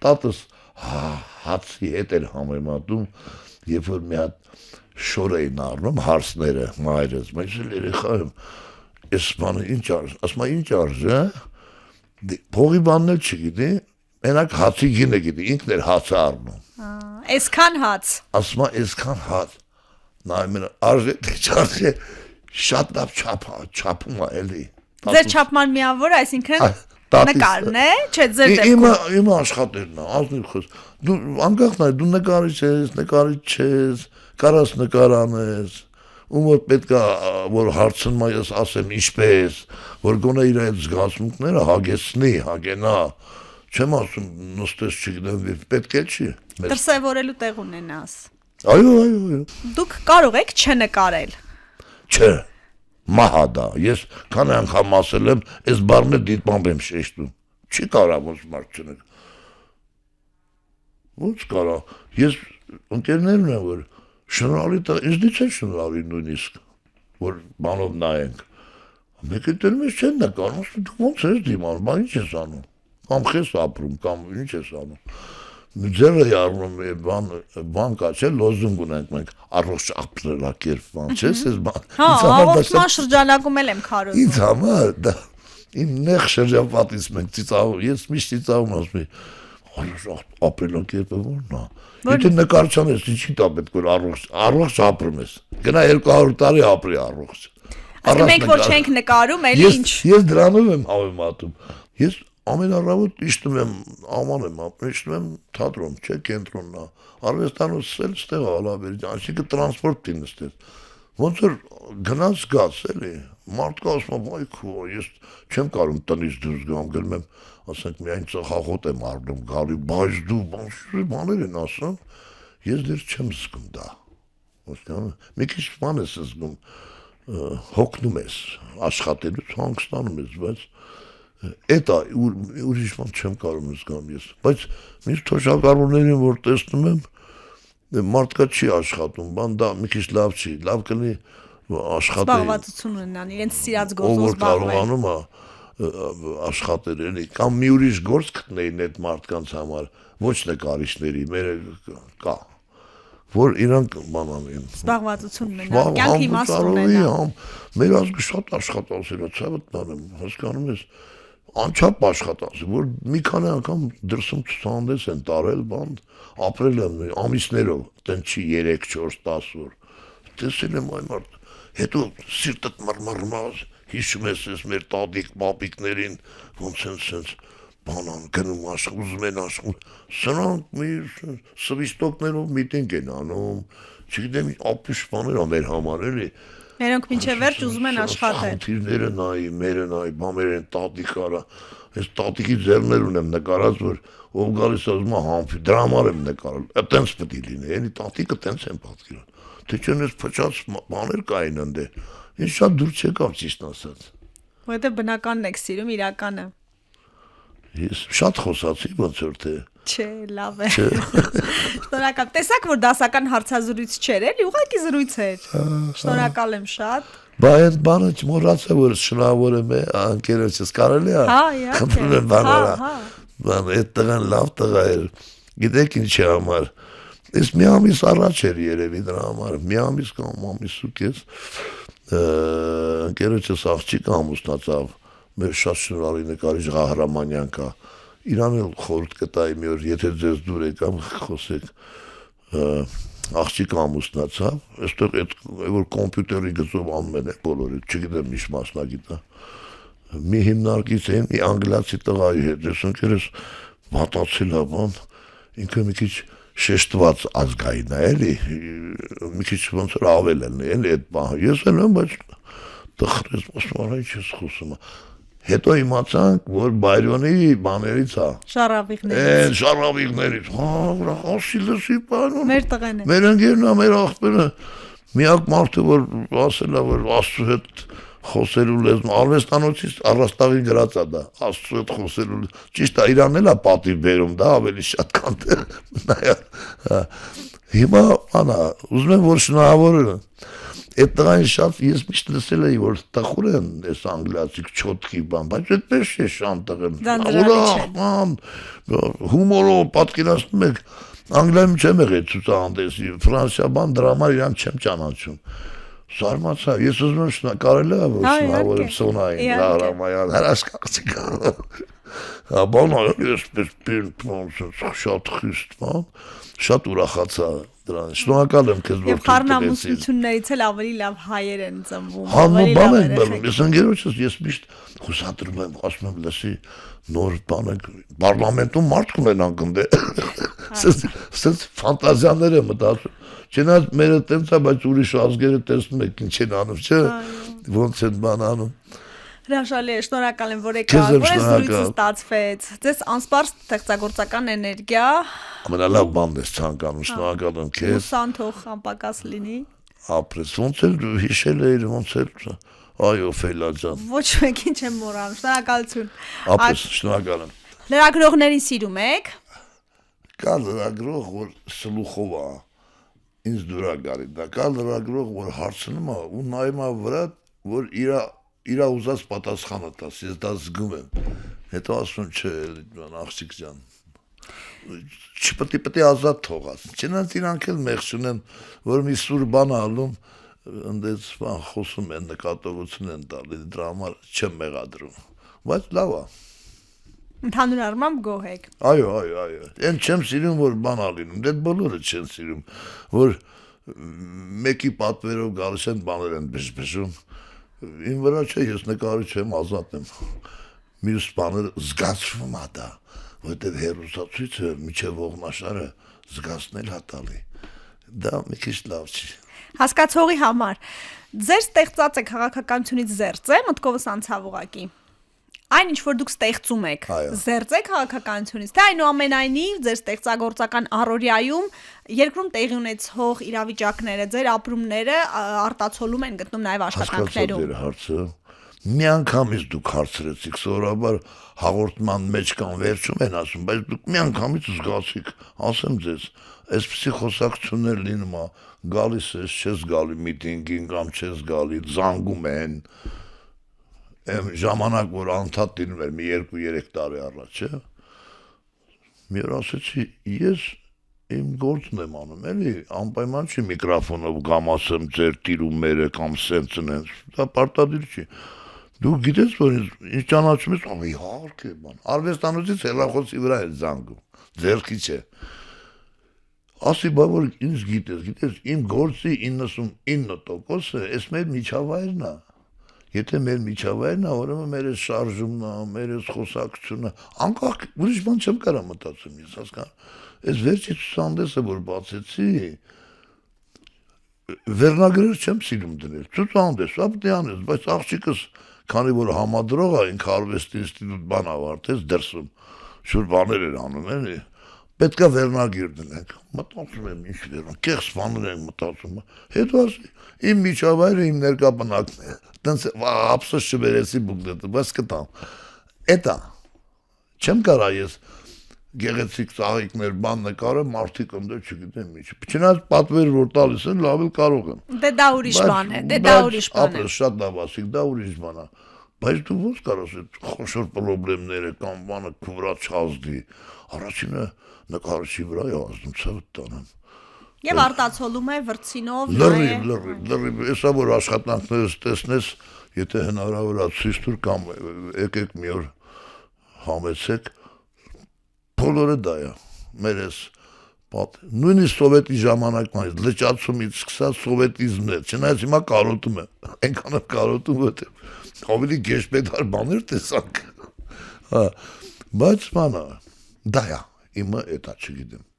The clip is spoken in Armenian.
տատս հացի հետ էր համեմատում, երբ որ մի հատ շոր էին առնում հարսները մայրս, բայց էլ երեխա եմ, այս բանը ինչ արժ, ասում ինչ արժ, փողի բանն էլ չգիտի, մենակ հացի գինը գիտի, ինքն էր հացը առնում։ Այսքան հաց։ Ասում այսքան հաց, նայում են արժե թե չարժե, շատ լավ չափում է էլի։ Ձեր չափման միավոր, այսինքն նկարն է, չէ ձեր դեպքում։ Իմ աշխատերն է, ազնիվ խոս։ Դու անկախ նայ, դու նկարիչ ես, նկարիչ չես, կարաս նկար անես, ում որ պետք է որ հարցնում ես ասեմ ինչպես, որ գոնե իր այդ զգացմունքները հագեցնի, հագենա։ Չեմ ասում նստես չգիտեմ, պետք է չի։ Դրսևորելու տեղ ունենաս։ Այո։ Դուք կարող եք չնկարել։ Չէ։ Մահադա, ես քանի անգամ ասել եմ, այս բառն է դիտմամբ եմ շեշտում։ Չի կարող ոնց մարդ չնեք։ Ոնց կարող։ Ես ընկերներն եմ որ շնորհալի ինձնից է շնորհալի նույնիսկ որ բանով նայենք։ Մեկը դեռ մեզ չեն նկարում, դու ոնց ես դիմանում, բան ինչ ես անում։ Կամ քեզ ապրում, կամ ինչ ես անում։ Ձերը yardım բան կա չէ լոզունգ ունենք մենք առողջ ապրելակերպ բան չէ ես բան հա հաղորդման շրջանակում էլ եմ քարոզում ինձ համար դա իմ նեղ շրջապատից մենք ծիծաղում ես միշտ ծիծաղում ասում եմ առողջ ապրելակերպը ո՞րն է եթե նկարչան ես ինչի՞ դա պետք որ առողջ ապրում ես գնա 200 տարի ապրի առողջ մենք որ չենք նկարում էլի ինչ ես դրանով եմ հավեմատում ես ամեն առավոտ իջնում եմ աման եմ իջնում եմ թատրոն չէ կենտրոննա արվեստանոց էլ ստեղ հալավերի այսինքն տրանսպորտի նստես ոնց որ գնաց գաց էլի մարդկա ասում վայ քո ես չեմ կարող տնից դուրս գամ գնում եմ ասենք միայն ծխախոտ եմ առնում գալի բայց դու բաներ են ասում ես դեռ չեմ զգում դա հասկանու մի քիչ բան ես զգում հոգնում ես աշխատելուց հանգստանում ես բայց Էտա ուրիշ բան չեմ կարող զգամ ես, բայց միշտ թոշակառուներին որ տեսնում եմ մարդկա չի աշխատում, բան դա մի քիչ լավ չի, լավ կլինի աշխատել։ Զբաղվածություն ունենան, իրենց սիրած գործով զբաղվել։ Կարողանում է աշխատել էլի, կամ մի ուրիշ գործ գտնեին այդ մարդկանց համար, ոչ նկարիչների, մեր կա, որ իրանք բան անեն։ Զբաղվածություն ունենան, կյանքի իմաստ ունենան։ Մեր ազգը շատ աշխատասեր է, ցավտանում, հասկանում ես։ Անչափ աշխատած, որ մի քանի անգամ դրսում ցուցահանդես են տարել, բան ապրել եմ ամիսներով, տենց չի 3-4 10 օր։ Տեսել եմ այն մարդ, հետո սիրտդ մռմռմաց, հիշում ես մեր տատիկ պապիկներին, ոնց են սենց բանան գնում ուզում են աշխուժ, սրանք մի սվիստոկներով միտինգ են անում, չգիտեմ ապուշ բաներ ա մեր համար էլի։ Նրանք մինչև վերջ ուզում են աշխատել։ Խնդիրները նայի, մերը նայի, բամեր են տատիկ արա։ Ես տատիկի ձեռներ ունեմ նկարած, որ ով գալիս ասում է համբի, դրա համար եմ նկարել։ Այտենց պետք է լինի, էլի տատիկը տենց են պատկերել։ Թե չեն ես փչած բաներ կային ընդ։ Ինձ շատ դուր չեկավ ճիշտ ասած։ Որտե բնականն եք սիրում իրականը։ Ես շատ խոսացի ոնց որ թե Չէ, լավ է։ Շնորհակալ։ Տեսակ որ դասական հարցազրույց չէր, էլի ուղղակի զրույց էր։ Շնորհակալ եմ շատ։ Բա այդ բանը չմոռացա որ շնորհավորեմ անկերոջս կարելի է։ Խնդրում եմ բանարա։ Բան այդ տղան լավ տղա էր։ Գիտեք ինչի համար։ Ես մի ամիս առաջ էր երևի դրա համար։ Մի ամիս կամ ամիսու կես անկերոջս աղջիկ ամուսնացավ։ Մեր շատ շնորհալի նկարիչ Ղահրամանյան կա։ Իրան էլ խորհուրդ կտայի մի օր, եթե ձեզ դուր եկամ խոսեք, աղջիկ ամուսնացավ, այստեղ այդ որ կոմպյուտերի գծով անում են բոլորը, չգիտեմ ինչ մասնագիտ է։ Մի հիմնարկից էին, մի անգլիացի տղայի հետ, ես ընկերս վատացել է բան, ինքը մի քիչ շեշտված ազգային է, էլի, մի քիչ ոնց որ ավել են, էլի այդ բանը։ Ես էլ եմ, բայց տխրեց, ասում ինչ ես խոսում։ Հետո իմացանք, որ Բայրոնի բաներից է։ Շարավիղներից։ Շարավիղներից։ Հա, ասիլսի բանոն։ Մեր տղեն է։ Մեր ընկերն է, մեր աղբերը։ Միակ մարդը, որ ասել է, որ Աստծո հետ խոսելու լեզուն, արվեստանոցից առաստաղի գրած է դա, Աստծո հետ խոսելու։ Ճիշտ է, իրան էլ է պատիվ բերում, դա ավելի շատ քան։ Հիմա, անա, ուզում եմ որ շնորհավորել։ Այդ տղային շատ ես միշտ լսել էի որ տխուր են այս անգլիացիք չոտքի բան, բայց այդպես չէ շանտղեն։ Հումորով պատկերացնում եք Անգլիայում չեմ եղել ցուցահանդեսի, Ֆրանսիա բան դրամա իրան չեմ ճանաչում։ Զարմացա, ես ուզում եմ կարելի է որ շնորհավորեմ Սոնային, Լարամայան, հրաշքացի կարող։ Բան ես շատ խիստ բան, շատ ուրախացա դրան։ Շնորհակալ եմ քեզ որ Եվ խառնամուսություններից էլ ավելի լավ հայեր են ծնվում։ Ավելի լավ երեխեք։ Ես ընկերոջս ես միշտ հուսադրում եմ, ասում եմ լսի նոր բան եք պարլամենտում մարդ կունենանք ընդ Սենց ֆանտազիաներ եմ մտածում։ Չնայած մերը տենց է, բայց ուրիշ ազգերը տեսնում եք ինչ են անում, չէ՞։ Ոնց են բան անում։ Հրաշալի է, շնորհակալ եմ, որ եկաք, որ այս զրույցը ստացվեց։ Ձեզ անսպառ ստեղծագործական էներգիա։ Ամենալավ բանն ես ցանկանում, շնորհակալ եմ քեզ։ Ուսան թող անպակաս լինի։ Ապրես, ոնց էլ հիշել էիր, ոնց էլ այո, Ֆելա ջան։ Ոչ մեկին չեմ մոռանում, շնորհակալություն։ Ապրես, շնորհակալ եմ։ Լրագրողներին սիրում եք։ Կա լրագրող, որ սլուխով է, ինձ դուրա գալի, դա կա լրագրող, որ հարցնում է ու նայում է վրա, որ իր ուզած պատասխանը տաս, ես դա զգում եմ, հետո ասում չէ, աղջիկ ջան, չպետի ազատ թողած, չնայած իրանք էլ մեղք չունեն, որ մի սուր բան ալում, ընդեց խոսում են, նկատողություն են տալի, դրա համար չեմ մեղադրում, բայց լավ է։ Ընդհանուր առմամբ գոհ եք։ Այո, այն չեմ սիրում, որ բան ալինում, դե բոլորը չեն սիրում, որ մեկի պատվերով գալիս են բաներ են բժբժում, իմ վրա չէ, ես նկարիչ եմ, ազատ եմ, մյուս բաները զգացվում է դա, որտեղ հեռուստացույցը միջև ողնաշարը զգացնել է տալի, դա մի քիչ լավ չի։ Հասկացողի համար, ձեր ստեղծած է քաղաքականությունից զերծ է, մտքովս անցավ ուղակի։ Այն ինչ որ դուք ստեղծում եք, զերծ է քաղաքականությունից, թե այնուամենայնիվ ձեր ստեղծագործական առօրյայում երկրում տեղի ունեցող իրավիճակները, ձեր ապրումները արտացոլում են գտնում նաև աշխատանքներում։ Հարցը մի անգամից դուք հարցրեցիք, սովորաբար հաղորդման մեջ կամ վերջում են ասում, բայց դուք մի անգամից զգացիք, ասեմ ձեզ, այսպեսի խոսակցություններ լինում է, գալիս ես, չես գալի միտինգին կամ չես գալի, զանգում են ժամանակ, որ անդադ լինում էր մի 2-3 տարի առաջ, մի օր ասեցի, ես իմ գործն եմ անում, էլի, անպայման չի միկրոֆոնով կամ ասեմ ձեր տիրումները կամ սենցն են, դա պարտադիր չի, դու գիտես, որ ինչ ճանաչում ես, իհարկե բան, արվեստանոցից հեռախոսի վրա է զանգում, ձեռքի չէ, ասի, բա որ ինձ գիտես, իմ գործի 99%-ը էս մեր միջավայրն է, Եթե մեր միջավայրն է, ուրեմն մեր շարժումն է, մեր խոսակցությունը, անկախ ուրիշ բան չեմ կարող մտածում, ես հասկանում։ Այս վերջի ցուցահանդեսը, որ բացեցի, վերնագրեր չեմ սիրում դնել։ Ցուցահանդես, ապտյանես, բայց աղջիկս, քանի որ համադրող է, ինքը արվեստի ինստիտուտ բան ավարտեց դրսում, շուտ բաներ էր անում, էլի։ Պետք է վերնագիր դնենք, մտածում եմ ինչ վերան, կեղծ բաներ ենք մտածում, հետո ասի, իմ միջավայրը իմ ներկա բնակն է, տենց ափսոս չբերեցի բուկլետը, բայց կտամ, էտա, չեմ կարա ես գեղեցիկ ծաղիկներ բան նկարը, մարդիկ ընդը չգիտեմ ինչ, չնայած պատվեր որ տալիս են, լավ էլ կարող եմ։ Դե դա ուրիշ բան է, ապրես շատ լավ ասիկ, դա ուրիշ բան է, բայց դու ոնց կարաս այդ խոշոր պրոբլեմները կամ բանը քվրած չազդի, առաջինը նկարչի վրա է ազդում, ցավտ տանեմ։ Եվ արտացոլում է վրցինով, լրիվ, եսա որ աշխատանքներս տեսնես, եթե հնարավոր է ցույց տուր կամ եկեք մի օր համեցեք, բոլորը դա է, մեր ես նույնիսկ սովետի ժամանակներից, լճացումից սկսած սովետիզմն է, չնայած հիմա կարոտում եմ, այնքան եմ կարոտում, որտեղ ավելի գեշպետար բաներ տեսանք, բայց բանը, դա է, իմը էտա չգիտեմ։